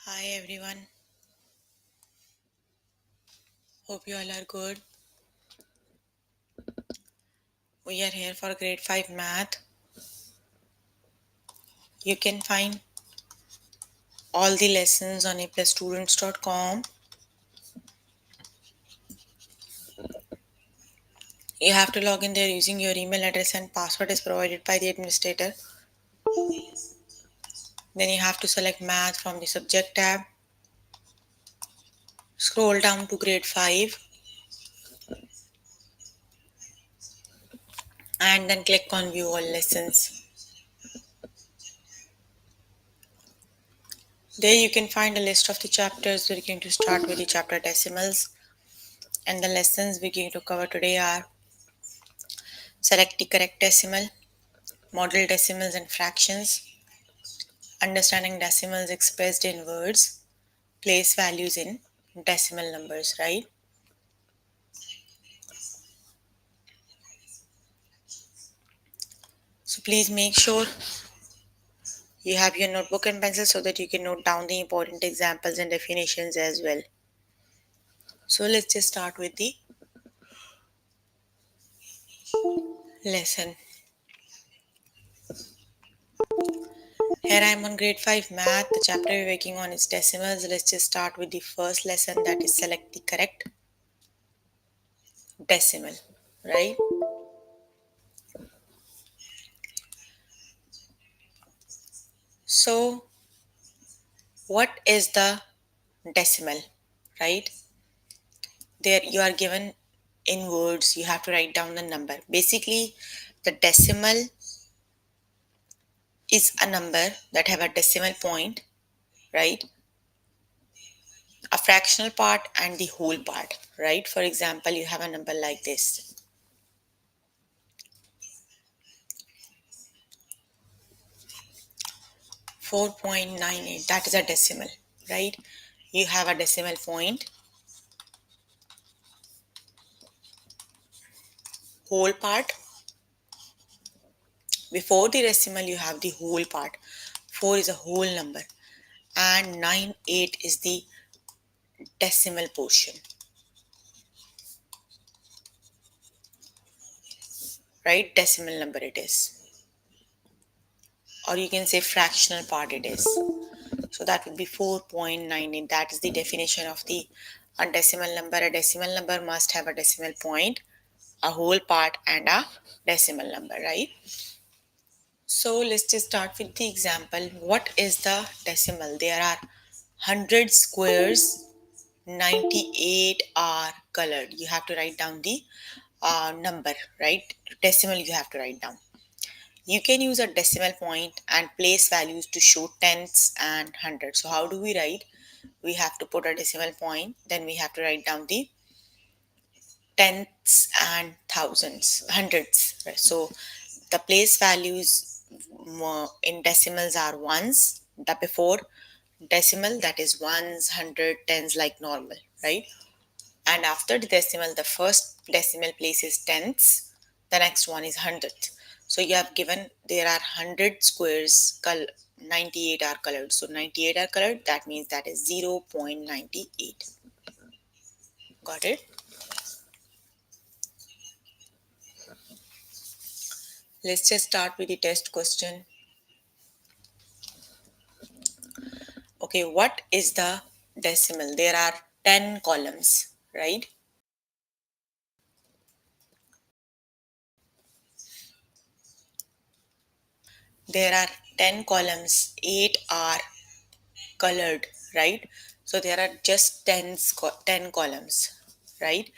Hi everyone, hope you all are good. We are here for grade 5 math. You can find all the lessons on aplusstudents.com. You have to log in there using your email address and password is provided by the administrator. Then you have to select math from the subject tab. Scroll down to grade 5 and then click on view all lessons. There you can find a list of the chapters. We're going to start with the chapter decimals, and the lessons we're going to cover today are select the correct decimal, model decimals and fractions, understanding decimals expressed in words, place values in decimal numbers, right? So please make sure you have your notebook and pencil so that you can note down the important examples and definitions as well. So let's just start with the lesson. Here I am on grade 5 math. The chapter we're working on is decimals. Let's just start with the first lesson, that is select the correct decimal, right? So what is the decimal, right? There you are given in words, you have to write down the number. Basically, the decimal is a number that have a decimal point, right? A fractional part and the whole part, right? For example, you have a number like this, 4.98. That is a decimal, right? You have a decimal point, whole part. Before the decimal you have the whole part. 4 is a whole number and 98 is the decimal portion, right? Decimal number it is, or you can say fractional part it is. So that would be 4.98. That is the definition of the a decimal number. A decimal number must have a decimal point, a whole part, and a decimal number, right? So let's just start with the example. What is the decimal? There are 100 squares, 98 are colored. You have to write down the number, right? Decimal you have to write down. You can use a decimal point and place values to show tenths and hundreds. So how do we write? We have to put a decimal point, then we have to write down the tenths and thousands, hundreds. Right? So the place values in decimals are ones. The before decimal, that is ones, hundred, tens, like normal, right? And after the decimal, the first decimal place is tenths, the next one is hundredth. So you have given there are 100 squares, 98 are colored. So 98 are colored, that means that is 0.98. Got it? Let's just start with the test question. Okay, what is the decimal? There are 10 columns, right? There are 10 columns, 8 are colored, right? So there are just 10 columns, right?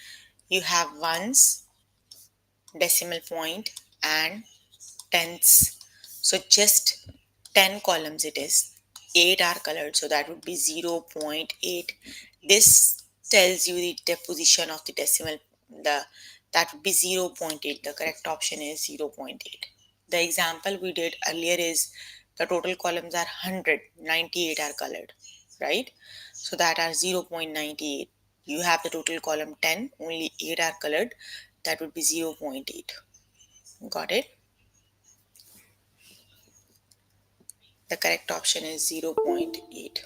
You have ones, decimal point, and tenths. So just 10 columns it is. 8 are colored, so that would be 0.8. This tells you the deposition of the decimal. The That would be 0.8. The correct option is 0.8. The example we did earlier is the total columns are 100, 98 are colored, right? So that are 0.98. You have the total column 10, only 8 are colored. That would be 0.8. Got it? The correct option is 0.8.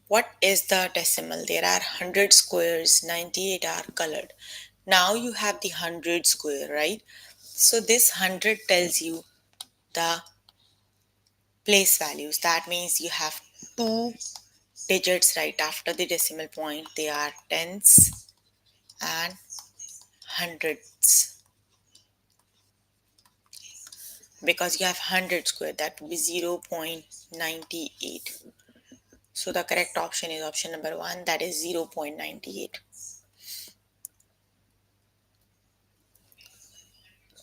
What is the decimal? There are 100 squares, 98 are colored. Now you have the 100 square, right? So this 100 tells you the place values. That means you have two digits right after the decimal point. They are tens and hundreds because you have 100 square, that would be 0.98. So the correct option is option number 1, that is 0.98.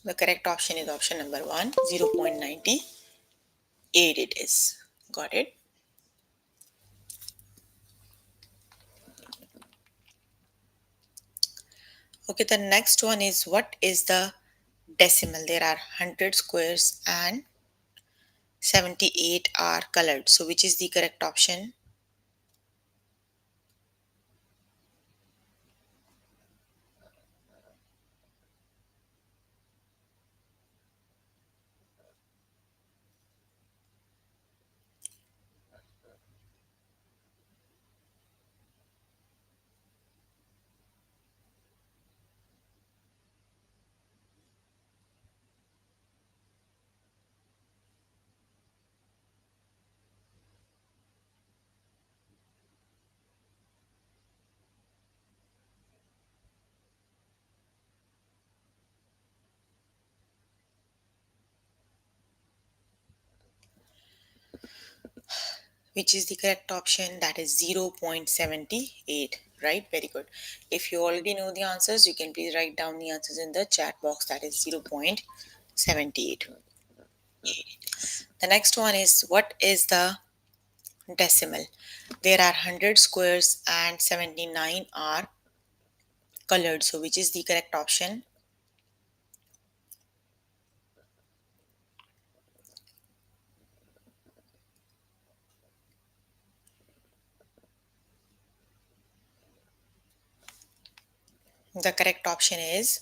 The correct option is option number 1, 0.98 it is. Got it? Okay, the next one is what is the decimal? There are 100 squares and 78 are colored. So which is the correct option? Which is the correct option? That is 0.78, right? Very good. If you already know the answers, you can please write down the answers in the chat box. That is 0.78. The next one is what is the decimal? There are 100 squares and 79 are colored. So which is the correct option? The correct option is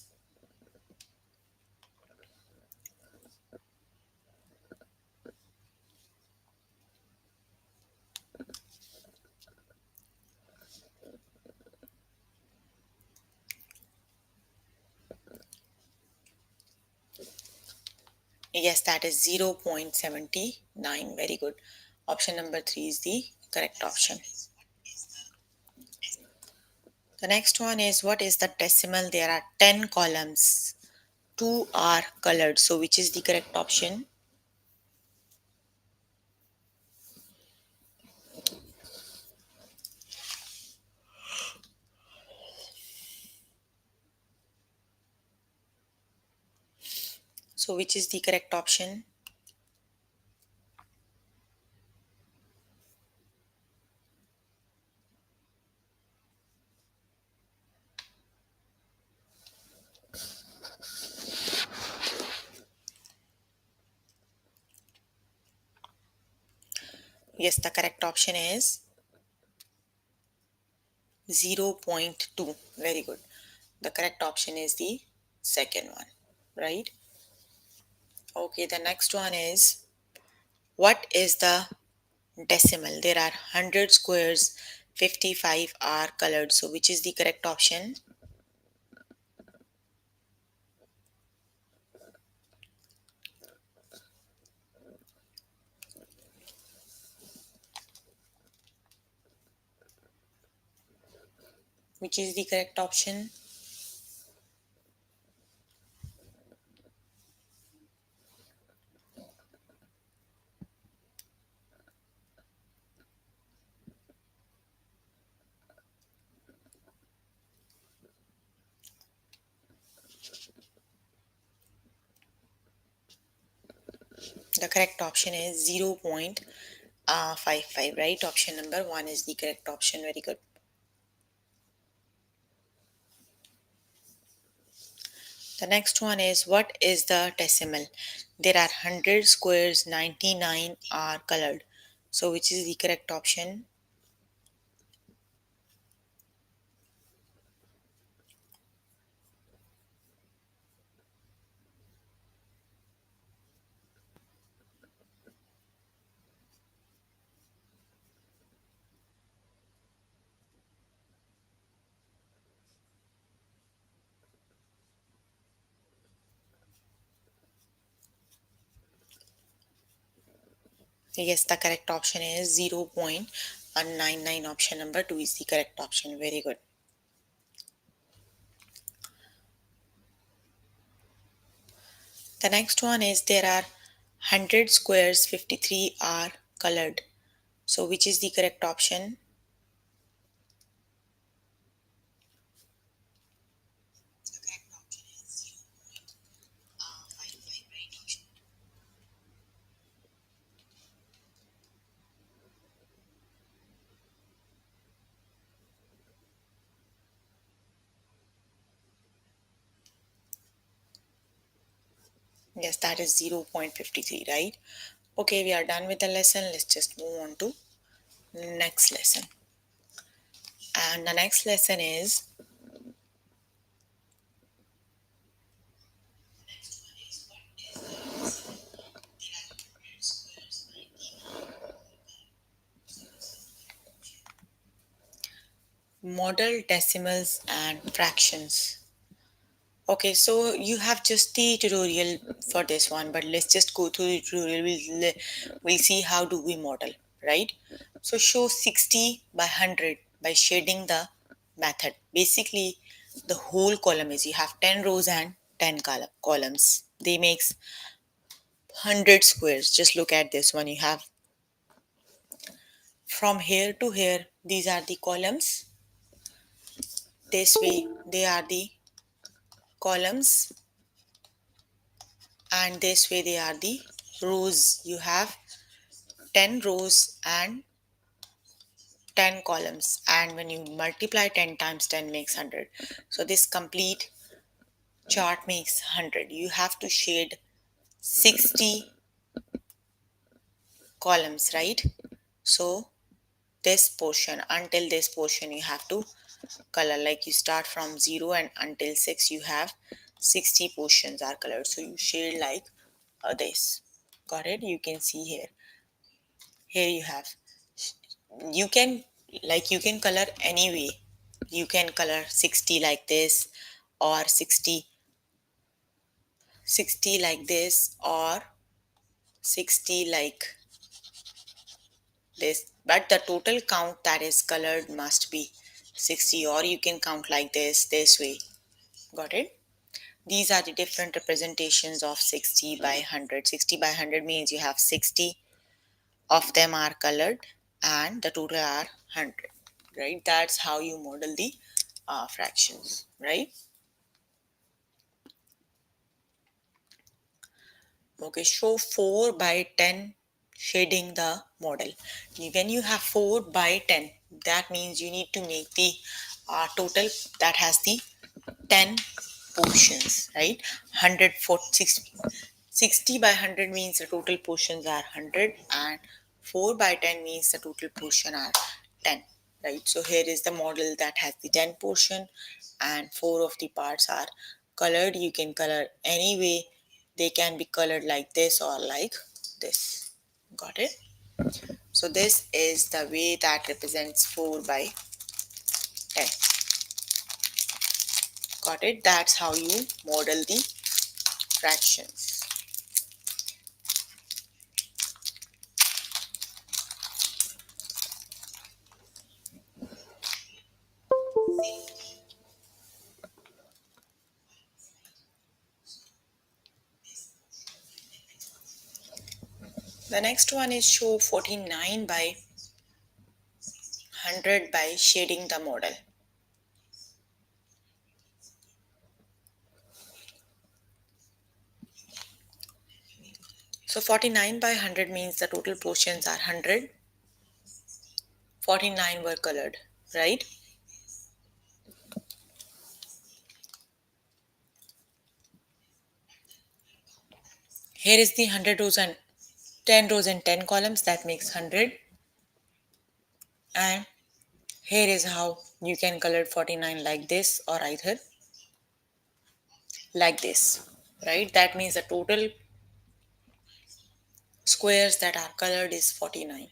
yes, that is 0.79. Very good. Option number 3 is the correct option. The next one is what is the decimal? There are 10 columns. 2 are colored. So which is the correct option? So which is the correct option? Yes, the correct option is 0.2. Very good. The correct option is the second one, right? Okay, the next one is what is the decimal? There are 100 squares, 55 are colored. So which is the correct option? Which is the correct option? The correct option is 0.55, right? Option number 1 is the correct option. Very good. The next one is what is the decimal? There are 100 squares, 99 are colored. So which is the correct option? Yes, the correct option is 0.199. Option number 2 is the correct option. Very good. The next one is there are 100 squares, 53 are colored. So which is the correct option? Yes, that is 0.53, right? Okay, we are done with the lesson. Let's just move on to next lesson. And the next lesson is model decimals and fractions. Okay, so you have just the tutorial for this one, but let's just go through the tutorial. We'll see how do we model, right? So show 60 by 100 by shading the method. Basically, the whole column is you have 10 rows and 10 columns. They makes 100 squares. Just look at this one. You have from here to here, these are the columns. This way, they are the columns, and this way, they are the rows. You have 10 rows and 10 columns, and when you multiply 10 times 10 makes 100. So this complete chart makes 100. You have to shade 60 columns, right? So this portion, until this portion, you have to color, like you start from 0 and until 6 you have 60 portions are colored, so you shade like this. Got it? You can see here. Here you have, you can, like you can color anyway. You can color 60 like this, or 60 like this, or 60 like this, but the total count that is colored must be 60, or you can count like this way. Got it? These are the different representations of 60 by 100. 60 by 100 means you have 60 of them are colored and the total are 100, right? That's how you model the fractions, right? Okay, show 4 by 10 shading the model. When you have 4 by 10, that means you need to make the total that has the 10 portions, right? 100 for 60 by 100 means the total portions are 100, and 4 by 10 means the total portion are 10, right? So here is the model that has the 10 portion and 4 of the parts are colored. You can color any way. They can be colored like this or like this. Got it? So this is the way that represents 4 by 10. Got it? That's how you model the fractions. The next one is show 49 by 100 by shading the model. So 49 by 100 means the total portions are 100. 49 were colored, right? Here is the 100 rows and 10 rows and 10 columns, that makes 100. And here is how you can color 49 like this or either like this, right? That means the total squares that are colored is 49.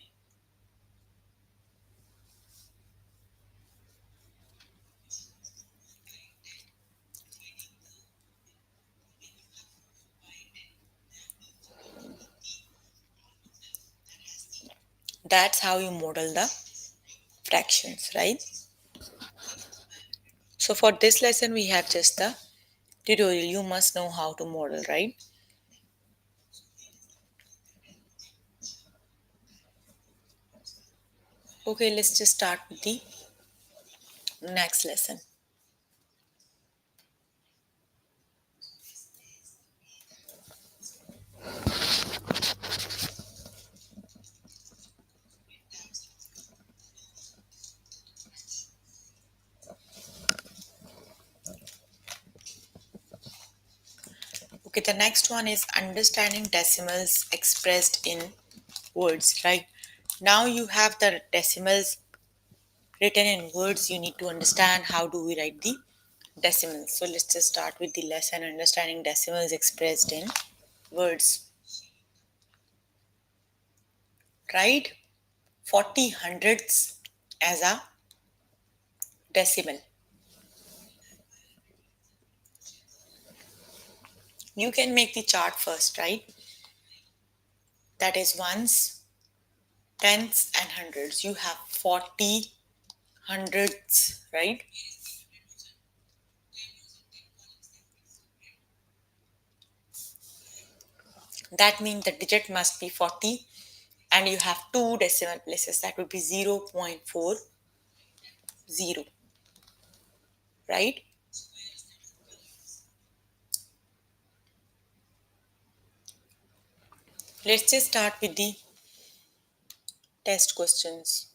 That's how you model the fractions, right? So for this lesson, we have just the tutorial. You must know how to model, right? Okay, let's just start with the next lesson. Okay, the next one is understanding decimals expressed in words, right? Now you have the decimals written in words. You need to understand how do we write the decimals. So let's just start with the lesson understanding decimals expressed in words. Write 40 hundredths as a decimal. You can make the chart first, right? That is ones, tenths, and hundreds. You have 40 hundredths, right? That means the digit must be 40 and you have two decimal places. That would be 0.40, right? Let's just start with the test questions.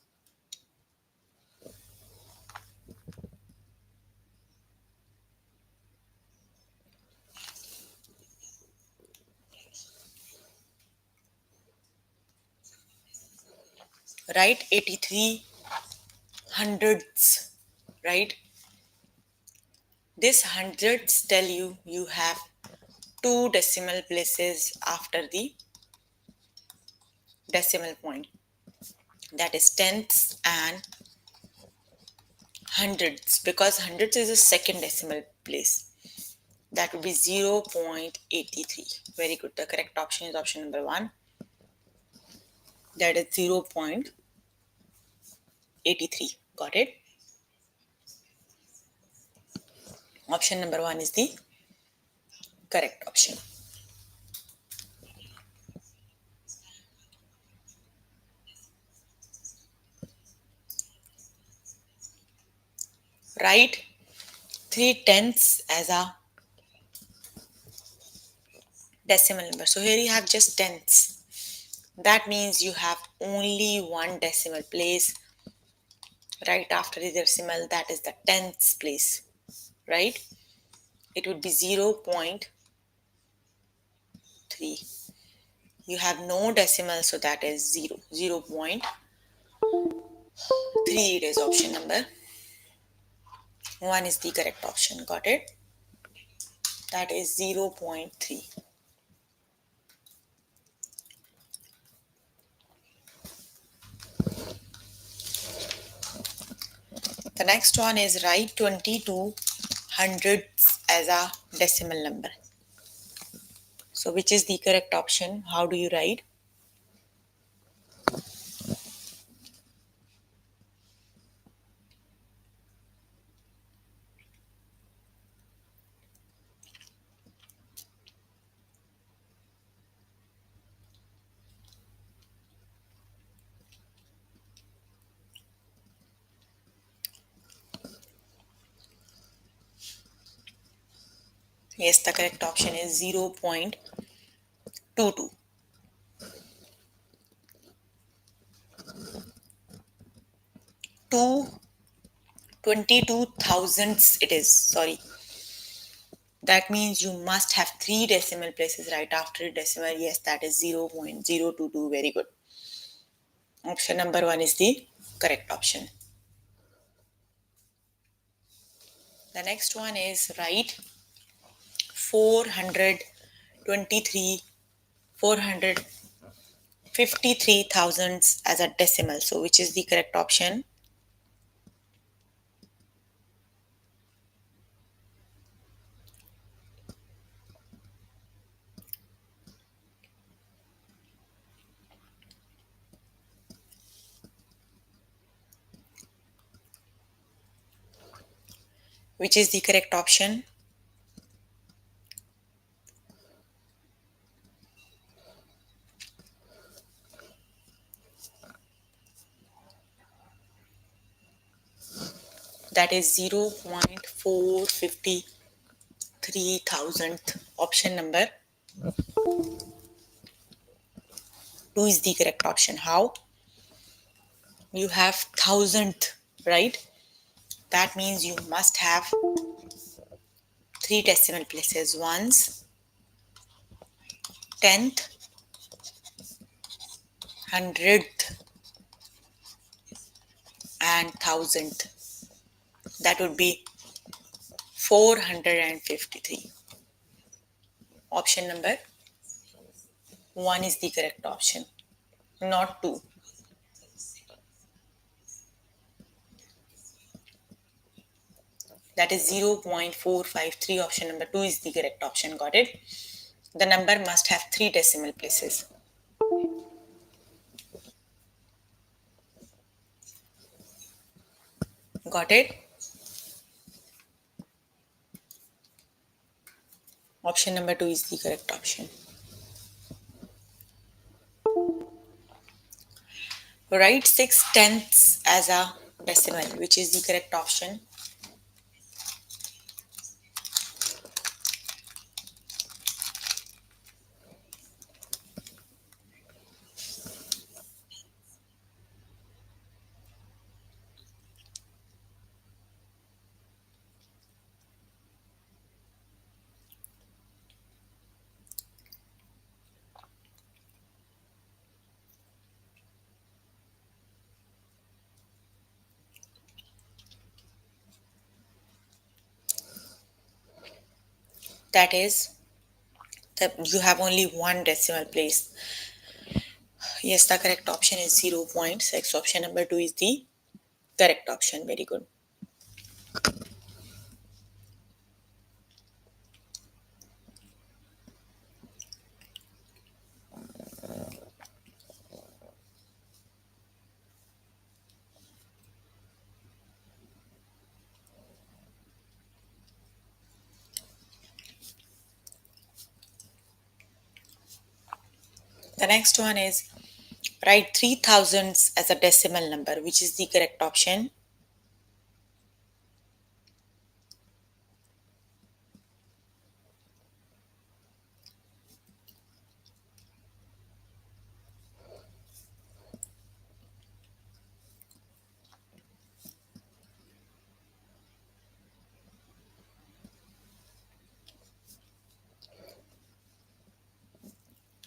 Write 83 hundredths, right? This hundredths tell you you have two decimal places after the decimal point. That is tenths and hundredths because hundredths is the second decimal place. That would be 0.83. Very good. The correct option is option number one. That is 0.83. Got it? Option number one is the correct option. Write 3/10 as a decimal number. So here you have just tenths. That means you have only one decimal place right after the decimal. That is the tenths place, right? It would be 0.3. You have no decimal, so that is 0. 0.3 it is option number one is the correct option. Got it? That is 0.3. The next one is write 22 hundredths as a decimal number. So which is the correct option? How do you write? Yes, the correct option is 0.22. 22 thousandths it is. Sorry. That means you must have three decimal places right after decimal. Yes, that is 0.022. Very good. Option number one is the correct option. The next one is write 423 453 thousandths as a decimal. So which is the correct option? Which is the correct option? That is 0.453 thousandth. Option number 2 is the correct option. How? You have thousandth, right? That means you must have three decimal places: ones, tenth, hundredth, and thousandth. That would be 453. Option number 1 is the correct option, not 2. That is 0.453. Option number 2 is the correct option. Got it? The number must have three decimal places. Got it? Option number 2 is the correct option. Write 6/10 as a decimal, which is the correct option. That is that you have only one decimal place. Yes, the correct option is 0.6. Option number 2 is the correct option. Very good. The next one is write 3000s as a decimal number, which is the correct option.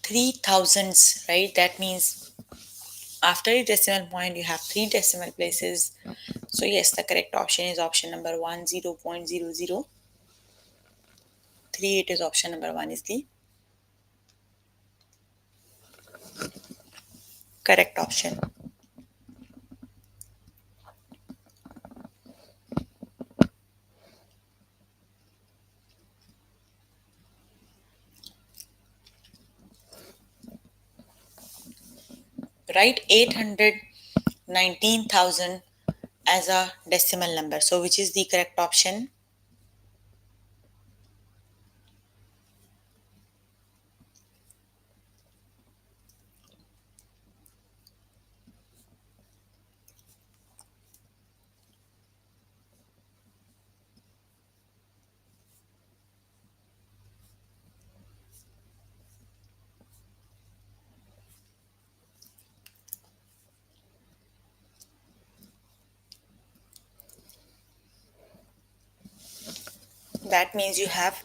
3000s, right? That means after a decimal point, you have three decimal places. So yes, the correct option is option number 1, 0.0038 is option number 1 is the correct option. Write 819,000 as a decimal number. So which is the correct option? That means you have,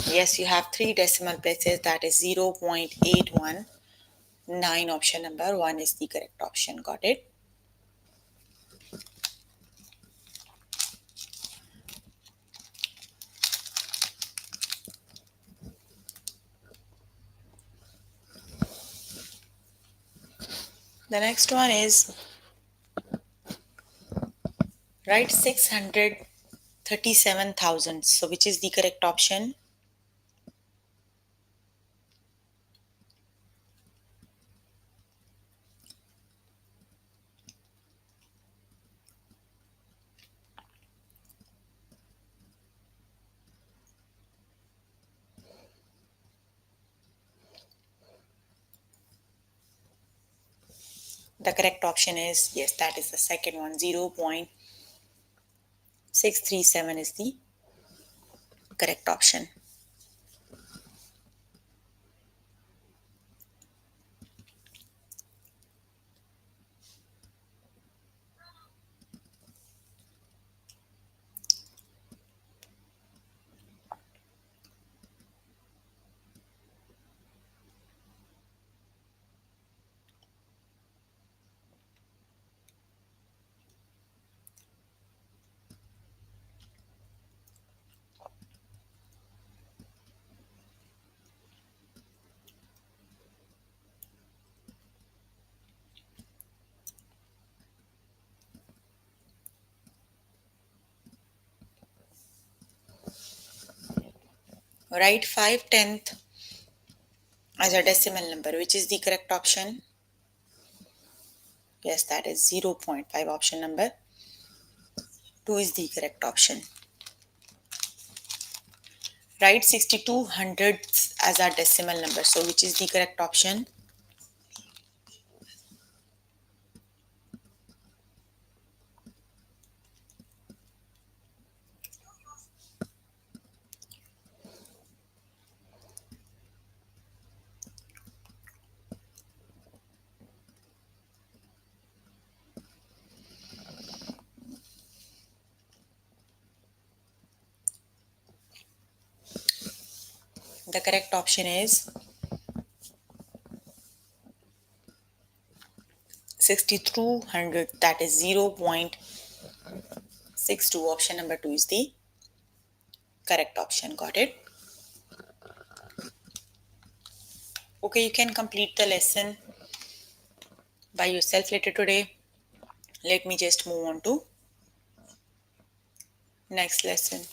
yes, you have three decimal places. That is 0.819. Option number 1 is the correct option. Got it? The next one is write 637,000. So which is the correct option? The correct option is, yes, that is the second one. 0.637 is the correct option. Write 5/10 as a decimal number. Which is the correct option? Yes, that is 0.5. Option number 2 is the correct option. Write 62 hundredths as a decimal number. So which is the correct option? The correct option is 62 hundred, that is 0.62. Option number 2 is the correct option. Got it? Okay, you can complete the lesson by yourself later today. Let me just move on to next lesson.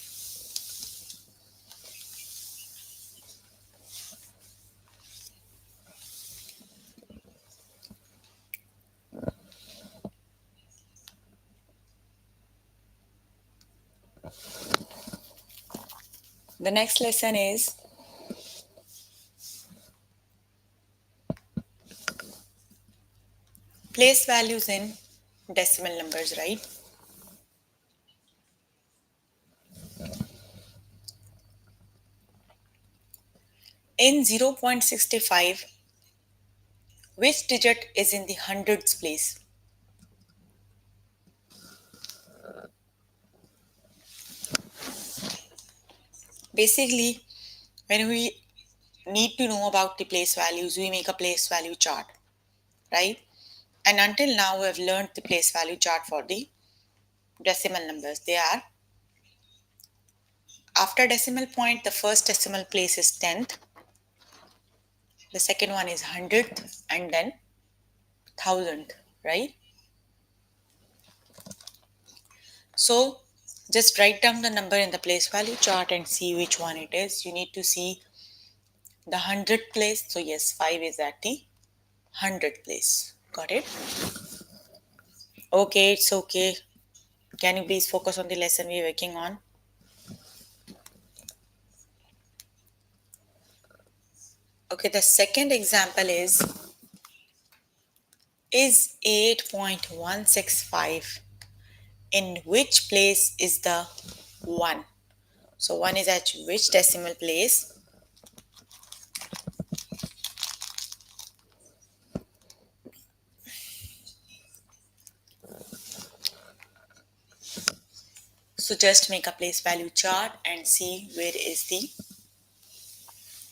The next lesson is place values in decimal numbers, right? In 0.65, which digit is in the hundreds place? Basically, when we need to know about the place values, we make a place value chart, right? And until now, we have learned the place value chart for the decimal numbers. They are after decimal point, the first decimal place is 10th, the second one is 100th, and then 1000th, right? So just write down the number in the place value chart and see which one it is. You need to see the 100th place. So yes, 5 is at the 100th place. Got it? Okay, it's okay. Can you please focus on the lesson we're working on? Okay, the second example is 8.165. In which place is the 1? So 1 is at which decimal place? So just make a place value chart and see where is the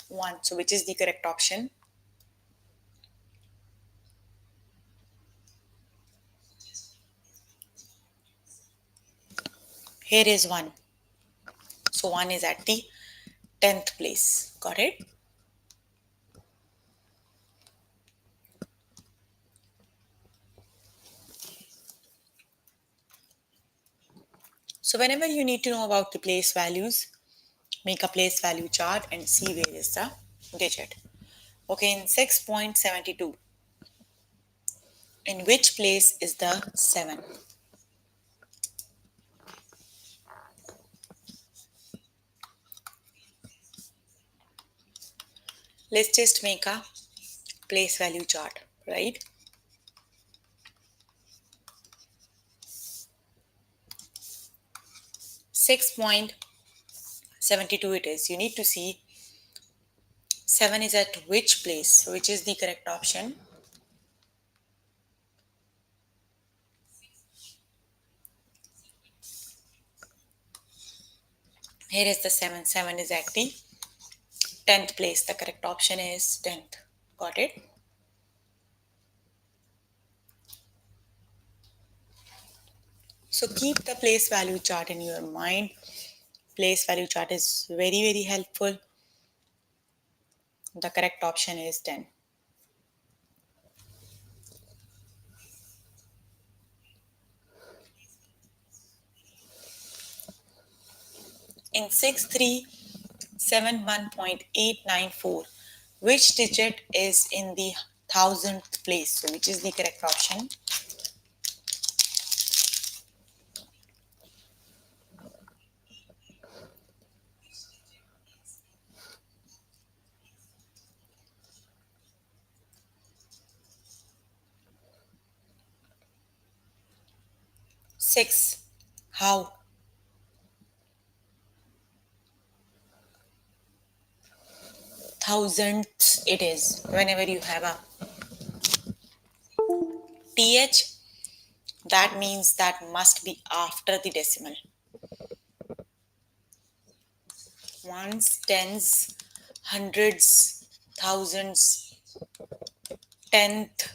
1. So which is the correct option? Here is 1. So 1 is at the 10th place. Got it? So whenever you need to know about the place values, make a place value chart and see where is the digit. Okay, in 6.72, in which place is the 7? Let's just make a place value chart, right? 6.72 it is. You need to see 7 is at which place, which is the correct option. Here is the 7. 7 is at the 10th place. The correct option is 10th. Got it? So keep the place value chart in your mind. Place value chart is very, very helpful. The correct option is 10. In 6371.894, which digit is in the thousandth place? So which is the correct option? Six. How? Thousandths it is. Whenever you have a th, that means that must be after the decimal. Ones, tens, hundreds, thousands, tenth,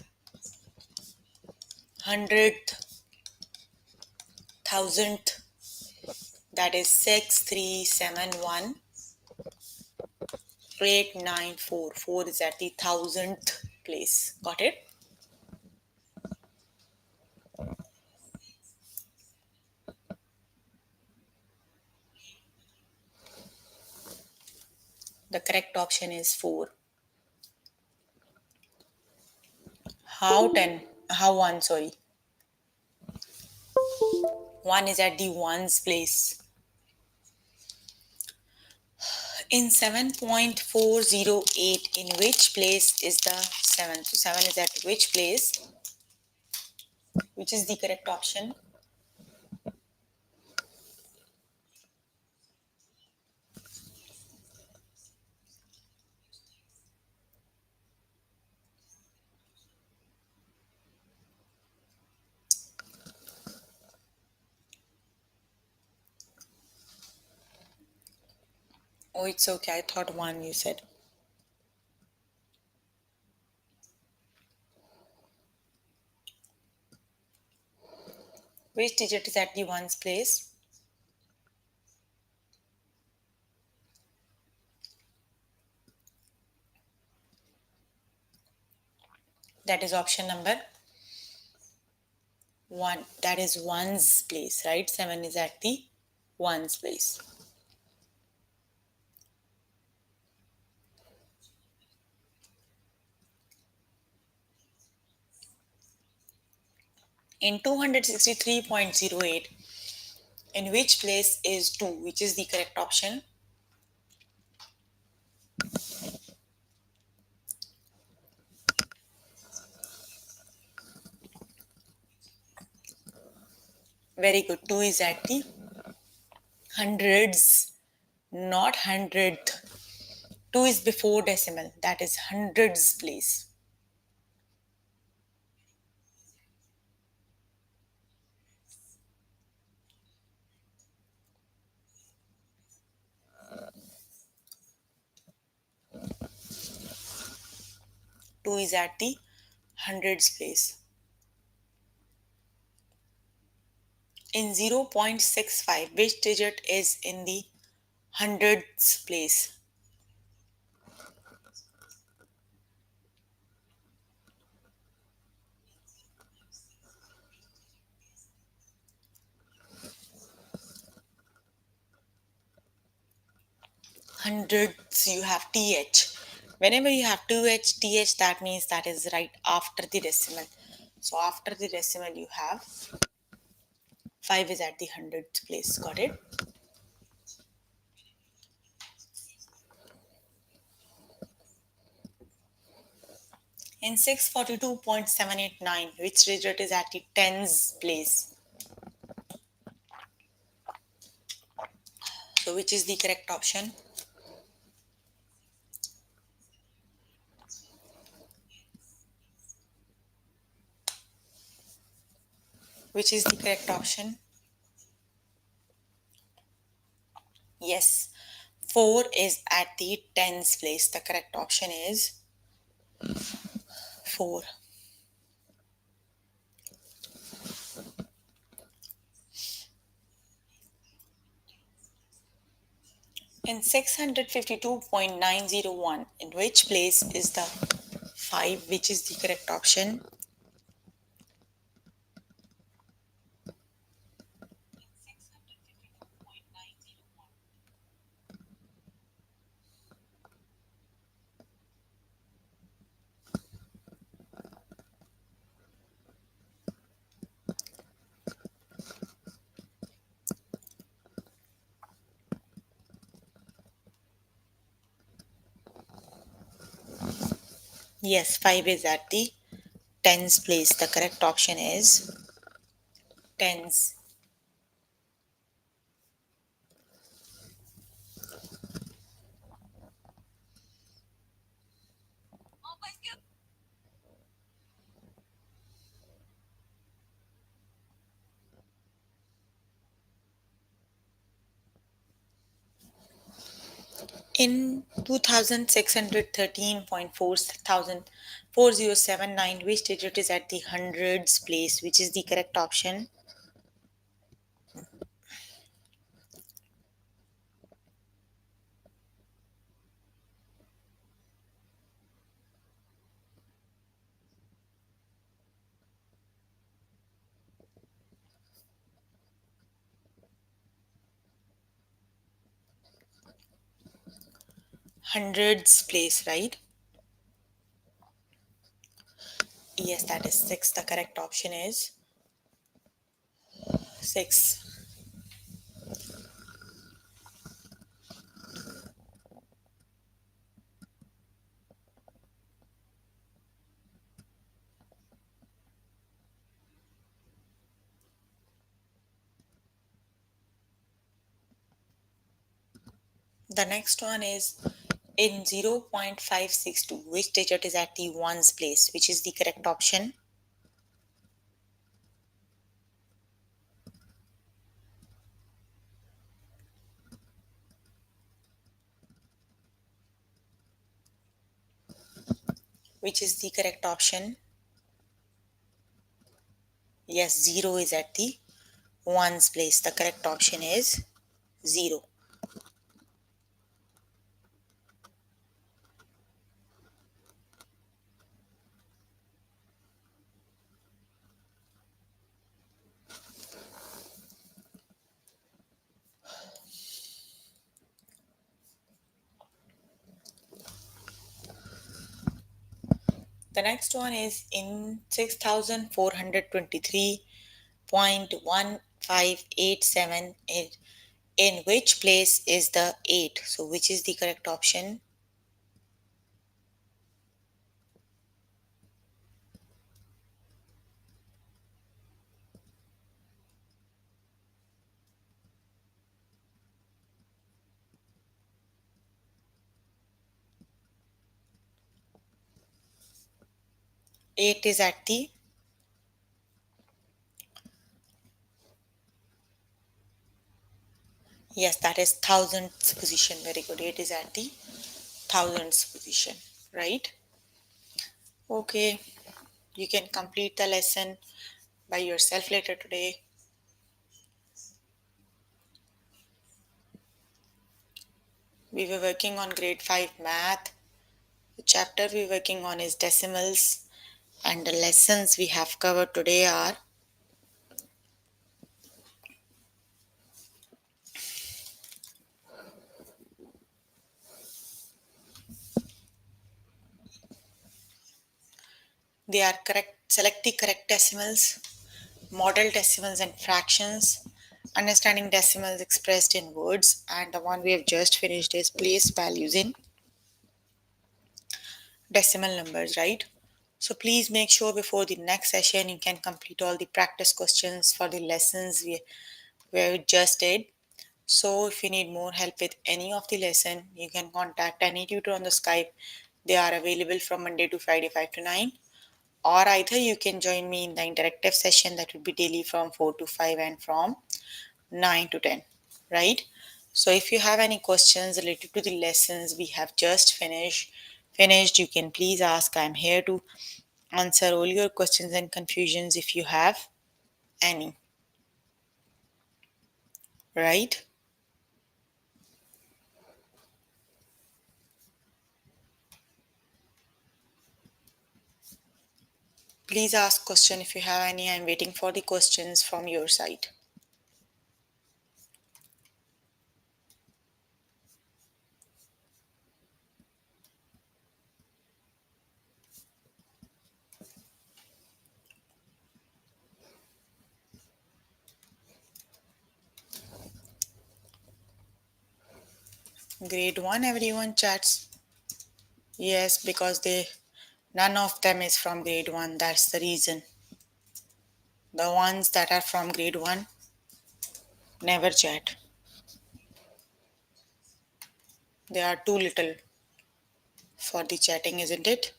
hundredth, thousandth. That is 6371894. 4 is at the thousandth place. Got it? The correct option is 4. How 10? How 1? Sorry. 1 is at the ones place. In 7.408, in which place is the 7? So 7 is at which place? Which is the correct option? Oh, it's okay. I thought 1 you said. Which digit is at the ones place? That is option number 1. That is ones place, right? 7 is at the ones place. In 263.08, in which place is 2? Which is the correct option? Very good. 2 is at the hundreds, not hundredth. 2 is before decimal. That is hundreds place. Two is at the hundreds place. In 0.65, which digit is in the hundreds place? Hundreds, you have th. Whenever you have 2h, th, that means that is right after the decimal. So after the decimal, you have 5 is at the hundredth place. Got it? In 642.789, which digit is at the tens place? So which is the correct option? Which is the correct option? Yes, 4 is at the tens place. The correct option is 4. In 652.901, in which place is the 5, which is the correct option? Yes, 5 is at the tens place. The correct option is tens. In 2613.4079, which digit is at the hundreds place, which is the correct option? Hundreds place, right? Yes, that is 6. The correct option is 6. The next one is in 0.562, which digit is at the ones place, which is the correct option? Which is the correct option? Yes, 0 is at the ones place. The correct option is 0. The next one is in 6423.1587, in which place is the 8? So which is the correct option? 8 is at the, yes, that is thousandths position. Very good. 8 is at the thousandths position, right? Okay, you can complete the lesson by yourself later today. We were working on grade 5 math. The chapter we're working on is decimals, and the lessons we have covered today are they are correct, select the correct decimals, model decimals and fractions, understanding decimals expressed in words, and the one we have just finished is place values in decimal numbers, right? So please make sure before the next session you can complete all the practice questions for the lessons we just did. So if you need more help with any of the lesson, you can contact any tutor on the Skype. They are available from Monday to Friday 5 to 9. Or either you can join me in the interactive session that will be daily from 4 to 5 and from 9 to 10, right? So if you have any questions related to the lessons we have just finished, you can please ask. I'm here to answer all your questions and confusions if you have any, right? Please ask question if you have any. I'm waiting for the questions from your side. Grade 1 everyone chats. Yes, because they none of them is from grade 1. That's the reason. The ones that are from grade 1 never chat. They are too little for the chatting, isn't it?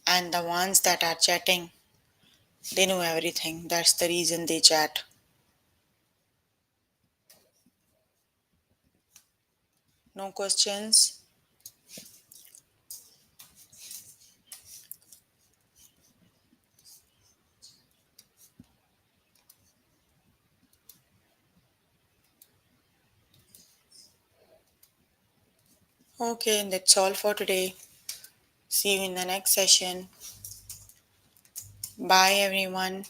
And the ones that are chatting, they know everything. That's the reason they chat. No questions? Okay, that's all for today. See you in the next session. Bye, everyone.